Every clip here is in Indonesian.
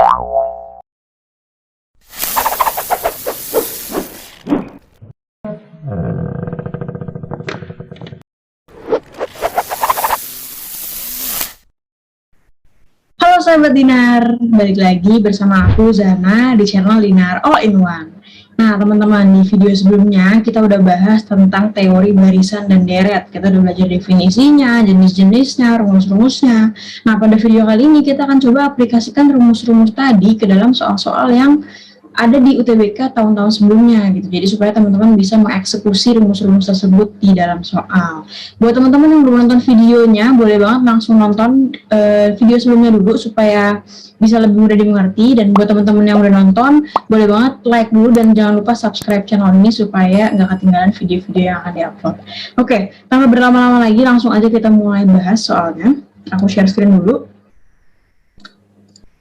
Halo sahabat Dinar, balik lagi bersama aku Zana di channel Dinar All in One. Nah teman-teman, di video sebelumnya kita udah bahas tentang teori barisan dan deret. Kita udah belajar definisinya, jenis-jenisnya, rumus-rumusnya. Nah pada video kali ini kita akan coba aplikasikan rumus-rumus tadi ke dalam soal-soal yang ada di UTBK tahun-tahun sebelumnya gitu. Jadi supaya teman-teman bisa mengeksekusi rumus-rumus tersebut di dalam soal. Buat teman-teman yang belum nonton videonya, boleh banget langsung nonton video sebelumnya dulu supaya bisa lebih mudah dimengerti. Dan buat teman-teman yang udah nonton, boleh banget like dulu dan jangan lupa subscribe channel ini supaya nggak ketinggalan video-video yang akan diupload. Oke, tanpa berlama-lama lagi, langsung aja kita mulai bahas soalnya. Aku share screen dulu.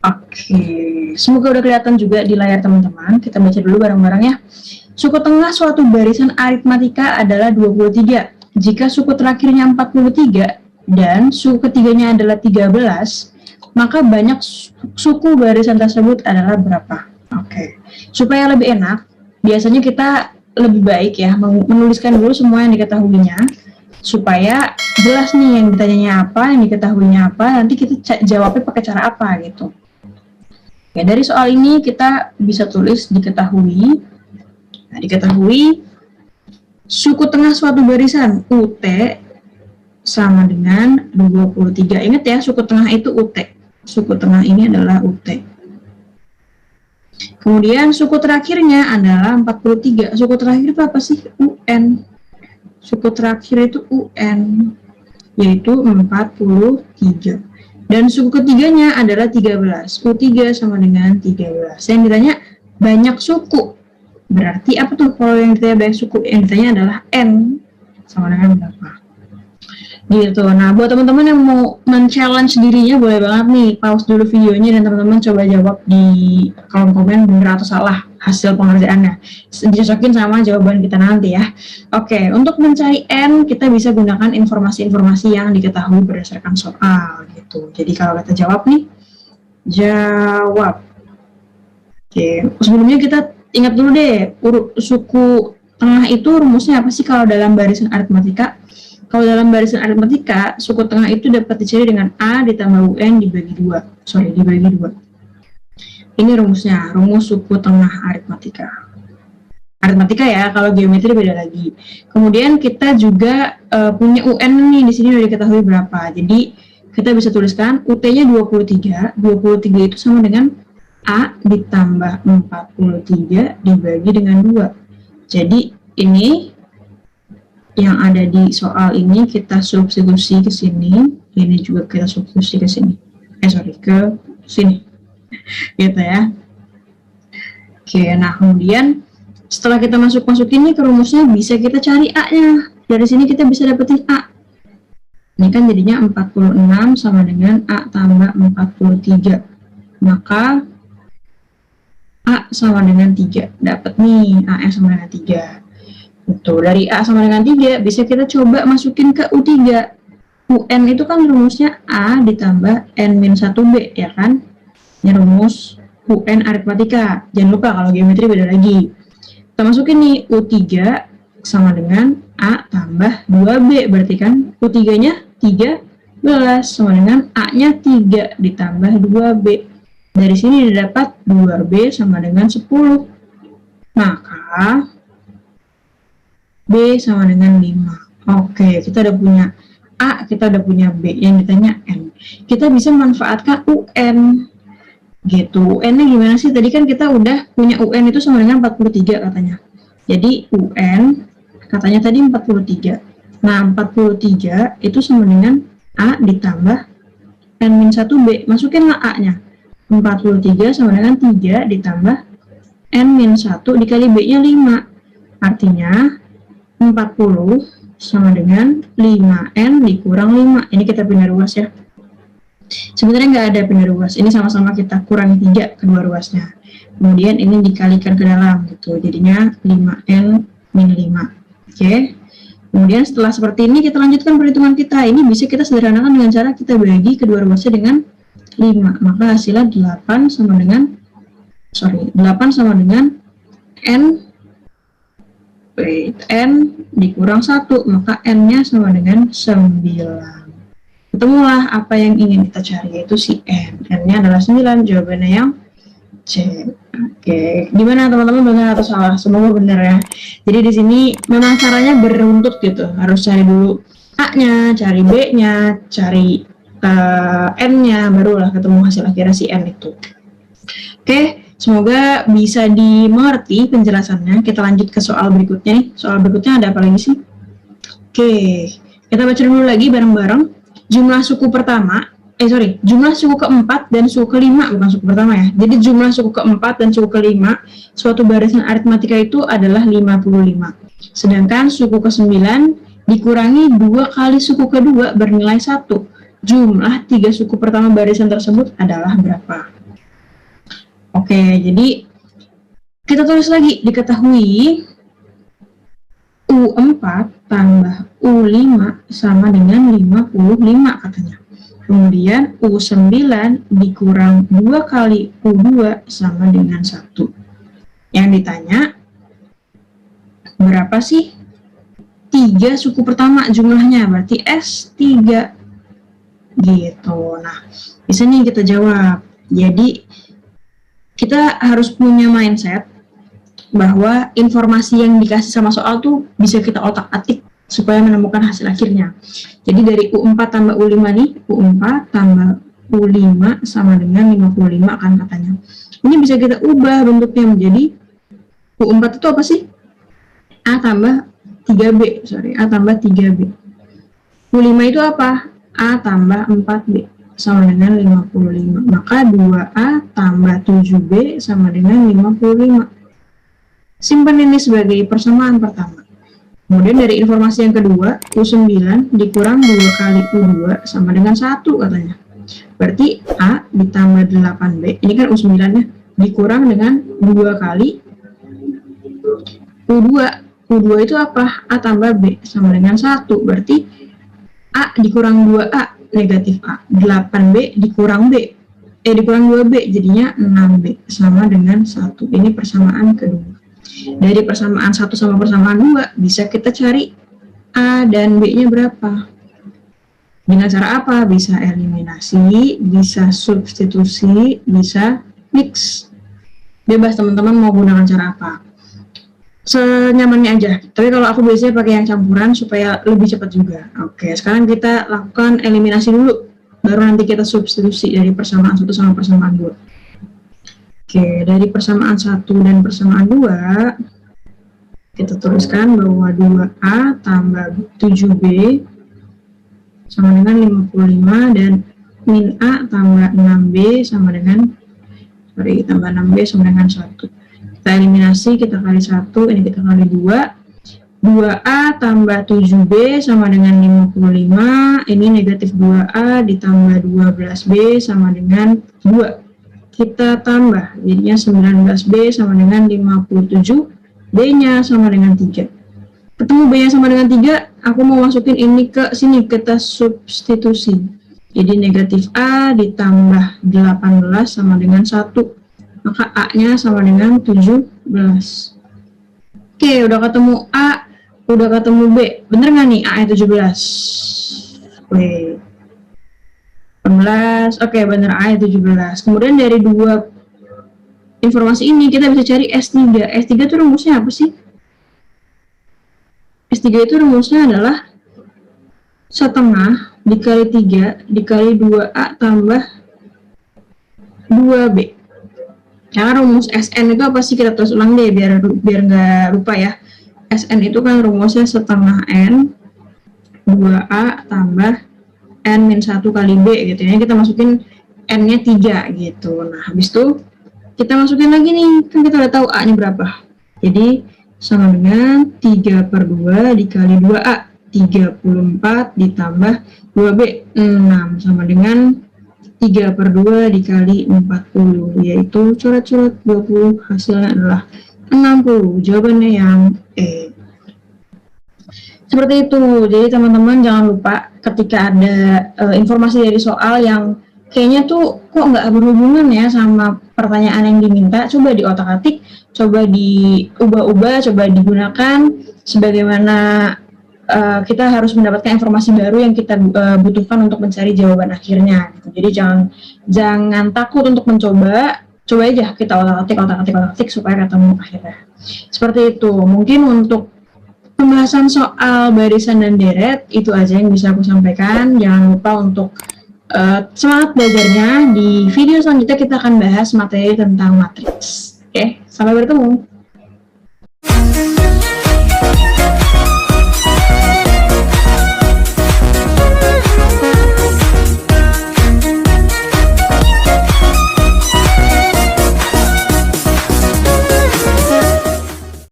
Oke, semoga udah kelihatan juga di layar teman-teman. Kita baca dulu bareng-bareng ya. Suku tengah suatu barisan aritmatika adalah 23. Jika suku terakhirnya 43 dan suku ketiganya adalah 13, maka banyak suku barisan tersebut adalah berapa? Oke, supaya lebih enak, biasanya kita lebih baik ya menuliskan dulu semua yang diketahuinya, supaya jelas nih yang ditanyanya apa, yang diketahuinya apa, nanti kita jawabnya pakai cara apa gitu. Ya, dari soal ini kita bisa tulis diketahui. Nah, diketahui suku tengah suatu barisan UT sama dengan 23. Ingat ya, suku tengah itu UT. Suku tengah ini adalah UT. Kemudian suku terakhirnya adalah 43. Suku terakhir itu apa sih? UN. Suku terakhir itu UN, yaitu 43. Dan suku ketiganya adalah 13. U3 sama dengan 13. Yang ditanya banyak suku. Berarti apa tuh kalau yang ditanya banyak suku? Yang ditanya adalah N sama dengan berapa? Gitu. Nah, buat teman-teman yang mau men-challenge dirinya, boleh banget nih pause dulu videonya dan teman-teman coba jawab di kolom komen benar atau salah hasil pengerjaannya. Dicocokin sama jawaban kita nanti ya. Oke, untuk mencari N kita bisa gunakan informasi-informasi yang diketahui berdasarkan soal gitu. Jadi kalau kita jawab nih, jawab. Oke, sebelumnya kita ingat dulu deh, suku tengah itu rumusnya apa sih kalau dalam barisan aritmatika? Kalau dalam barisan aritmatika, suku tengah itu dapat dicari dengan A ditambah UN dibagi 2. Dibagi 2. Ini rumusnya, rumus suku tengah aritmatika. Aritmatika ya, kalau geometri beda lagi. Kemudian kita juga punya UN nih, di sini udah diketahui berapa. Jadi kita bisa tuliskan UT-nya 23. 23 itu sama dengan A ditambah 43 dibagi dengan 2. Jadi ini yang ada di soal ini kita substitusi ke sini, ini juga kita substitusi ke sini. Ke sini. Gitu ya. Oke, nah kemudian setelah kita masukin ini ke rumusnya, bisa kita cari A-nya. Dari sini kita bisa dapetin A. Ini kan jadinya 46 sama dengan A tambah 43. Maka A sama dengan 3. Dapat nih A sama dengan 3. Betul, dari A sama dengan 3 bisa kita coba masukin ke U3. UN itu kan rumusnya A ditambah N-1B ya kan? Ini rumus UN aritmatika. Jangan lupa kalau geometri beda lagi. Kita masukin nih U3 sama dengan A tambah 2B. Berarti kan U3-nya 13 sama dengan A-nya 3 ditambah 2B. Dari sini didapat 2B sama dengan 10. Maka B sama dengan 5. Oke, kita udah punya A, kita udah punya B, yang ditanya N. Kita bisa manfaatkan UN. Gitu. UN-nya gimana sih? Tadi kan kita udah punya UN itu sama dengan 43 katanya. Jadi UN katanya tadi 43. Nah, 43 itu sama dengan A ditambah N-1B. Masukinlah A-nya. 43 sama dengan 3 ditambah N-1 dikali B-nya 5. Artinya 40 sama dengan 5N dikurang 5. Ini kita pindah ruas ya. Sebenarnya nggak ada pindah ruas. Ini sama-sama kita kurangi 3 kedua ruasnya. Kemudian ini dikalikan ke dalam gitu. Jadinya 5N min 5. Oke. Kemudian setelah seperti ini kita lanjutkan perhitungan kita. Ini bisa kita sederhanakan dengan cara kita bagi kedua ruasnya dengan 5. Maka hasilnya 8 sama dengan 8 sama dengan n dikurang 1, maka n-nya sama dengan 9. Ketemulah apa yang ingin kita cari, yaitu si n. N-nya adalah 9, jawabannya yang C. Oke, gimana teman-teman, benar atau salah? Semoga benar ya. Jadi di sini memang caranya beruntut gitu. Harus cari dulu A-nya, cari B-nya, cari N-nya, barulah ketemu hasil akhirnya si N itu. Oke, semoga bisa dimengerti penjelasannya. Kita lanjut ke soal berikutnya nih. Soal berikutnya ada apa lagi sih? Oke, kita baca dulu lagi bareng-bareng. Jumlah suku pertama, jumlah suku keempat dan suku kelima, bukan suku pertama ya. Jadi jumlah suku keempat dan suku kelima, suatu barisan aritmatika itu adalah 55. Sedangkan suku ke-9 dikurangi 2 kali suku kedua bernilai 1. Jumlah 3 suku pertama barisan tersebut adalah berapa? Oke, jadi kita tulis lagi, diketahui U4 tambah U5 sama dengan 55 katanya. Kemudian U9 dikurang 2 kali U2 sama dengan 1. Yang ditanya, berapa sih 3 suku pertama jumlahnya? Berarti S3. Gitu. Nah, di sini kita jawab. Jadi, kita harus punya mindset bahwa informasi yang dikasih sama soal tuh bisa kita otak-atik supaya menemukan hasil akhirnya. Jadi dari U4 tambah U5 nih, U4 tambah U5 sama dengan 55 kan katanya. Ini bisa kita ubah bentuknya menjadi U4 itu apa sih? A tambah 3B, A tambah 3B. U5 itu apa? A tambah 4B sama dengan 55. Maka 2A tambah 7B sama dengan 55. Simpan ini sebagai persamaan pertama. Kemudian dari informasi yang kedua, U9 dikurang 2 kali U2 sama dengan 1 katanya. Berarti A ditambah 8B, ini kan U9 nya, dikurang dengan 2 kali U2. U2 itu apa? A tambah B sama dengan 1. Berarti A dikurang 2A, negatif A. 8B dikurang B. Dikurang 2B, jadinya 6B sama dengan 1. Ini persamaan kedua. Dari persamaan 1 sama persamaan 2, bisa kita cari A dan B-nya berapa. Dengan cara apa? Bisa eliminasi, bisa substitusi, bisa mix. Bebas teman-teman mau gunakan cara apa. Senyamannya aja. Tapi kalau aku biasanya pakai yang campuran supaya lebih cepat juga. Oke, sekarang kita lakukan eliminasi dulu. Baru nanti kita substitusi dari persamaan 1 sama persamaan 2. Oke, dari persamaan 1 dan persamaan 2, kita tuliskan bahwa 2A tambah 7B sama dengan 55 dan min A tambah 6B sama dengan, tambah 6B sama dengan 1. Kita eliminasi, kita kali 1, ini kita kali 2. 2A tambah 7B sama dengan 55, ini negatif 2A ditambah 12B sama dengan 2. Kita tambah, jadinya 19B sama dengan 57, B-nya sama dengan 3. Ketemu B-nya sama dengan 3, aku mau masukin ini ke sini, kita substitusi. Jadi negatif A ditambah 18 sama dengan 1. Maka A-nya sama dengan 17. Oke, udah ketemu A, udah ketemu B. Bener nggak nih A-nya 17? Oke. 18, oke bener A-nya 17. Kemudian dari dua informasi ini kita bisa cari S3. S3 itu rumusnya apa sih? S3 itu rumusnya adalah setengah dikali 3 dikali 2A tambah 2B. Karena rumus SN itu apa sih? Kita tulis ulang deh biar nggak lupa ya. SN itu kan rumusnya setengah N 2A tambah N min 1 kali B gitu ya. Kita masukin N-nya 3 gitu. Nah, habis itu kita masukin lagi nih. Kan kita udah tahu A-nya berapa. Jadi, sama dengan 3/2 dikali 2A. 34 ditambah 2B. 6 sama dengan 3/2 dikali 40. Yaitu coret-coret 20. Hasilnya adalah 60. Jawabannya yang E. Seperti itu. Jadi teman-teman jangan lupa ketika ada informasi dari soal yang kayaknya tuh kok nggak berhubungan ya sama pertanyaan yang diminta. Coba diotak-atik, coba diubah-ubah, coba digunakan sebagaimana kita harus mendapatkan informasi baru yang kita butuhkan untuk mencari jawaban akhirnya. Gitu. Jadi jangan takut untuk mencoba, coba aja kita otak-atik supaya ketemu akhirnya. Seperti itu. Mungkin untuk pembahasan soal barisan dan deret itu aja yang bisa aku sampaikan. Jangan lupa untuk semangat belajarnya. Di video selanjutnya kita akan bahas materi tentang matriks. Oke, sampai bertemu.